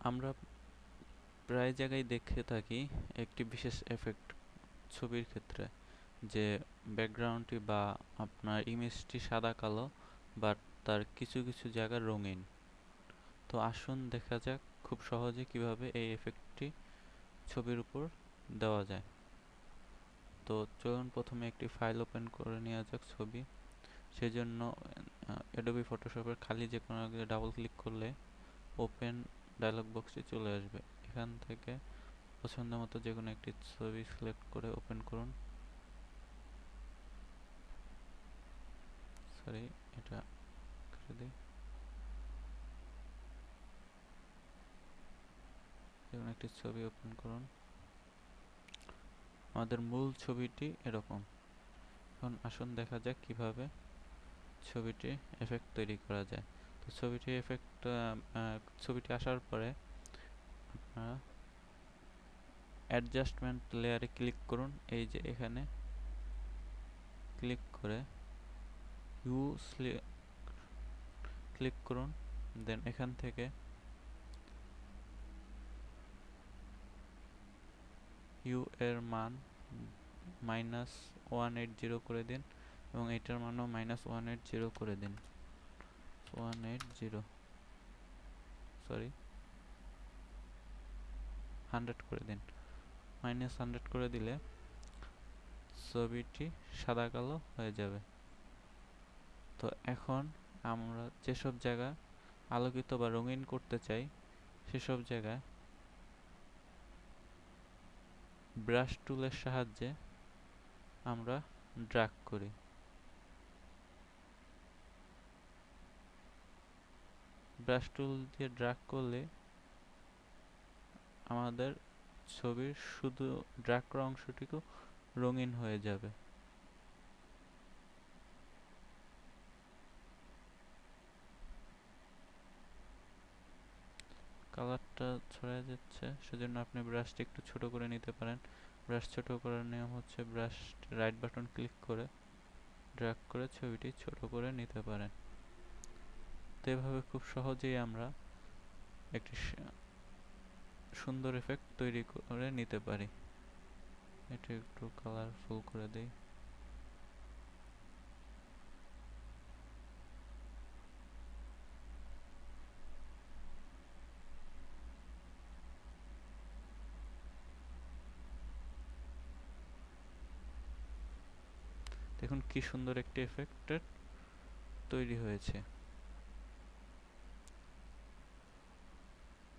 আমরা প্রায় জায়গায় দেখে থাকি একটি বিশেষ এফেক্ট ছবির ক্ষেত্রে, যে ব্যাকগ্রাউন্ডটি বা আপনার ইমেজটি সাদা কালো বাট তার কিছু কিছু জায়গা রঙিন। তো আসুন দেখা যাক খুব সহজে কিভাবে এই এফেক্টটি ছবির উপর দেওয়া যায়। তো চলুন প্রথমে একটি ফাইল ওপেন করে নেওয়া যাক ছবি। সেজন্য অ্যাডোবি ফটোশপের খালি যে কোনো ডাবল ক্লিক করলে ওপেন ডায়লগ বক্সটি চলে আসবে। এখান থেকে পছন্দ মতো যে কোনো একটি ছবি সিলেক্ট করে ওপেন করুন। সরি, এটা করে দিই। যে কোনো একটি ছবি ওপেন করুন। আমাদের মূল ছবিটি এরকম। এখন আসুন দেখা যাক কিভাবে ছবিটি এফেক্ট তৈরি করা যায়। তো ছবিটি আসার পরে আপনারা অ্যাডজাস্টমেন্ট লেয়ারে ক্লিক করুন। এই যে এখানে ক্লিক করে ইউ ক্লিক করুন। দেন এখান থেকে ইউ এর মান -180 করে দিন এবং এটার মানও -180 করে দিন। 180 সরি 100 করে দিন। -100 করে দিলে ছবিটি সাদা কালো হয়ে যাবে। তো এখন আমরা যেসব জায়গা আলোকিত বা রঙিন করতে চাই সেসব জায়গায় ব্রাশ টুলের সাহায্যে আমরা ড্র্যাগ করি। ব্রাশ টুল দিয়ে ড্র্যাগ করলে আমাদের ছবির শুধু ড্র্যাগ করা অংশটুকু রঙিন হয়ে যাবে। কালারটা ছড়ায় যাচ্ছে, সেজন্য আপনি ব্রাশটি একটু ছোট করে নিতে পারেন। ব্রাশ ছোট করার নিয়ম হচ্ছে ব্রাশ রাইট বাটন ক্লিক করে ড্র্যাগ করে ছবিটি ছোট করে নিতে পারেন। তো এভাবে খুব সহজেই আমরা একটি সুন্দর এফেক্ট তৈরি করে নিতে পারি। এটা একটু কালারফুল করে দেই। দেখুন কি সুন্দর একটি এফেক্ট তৈরি হয়েছে।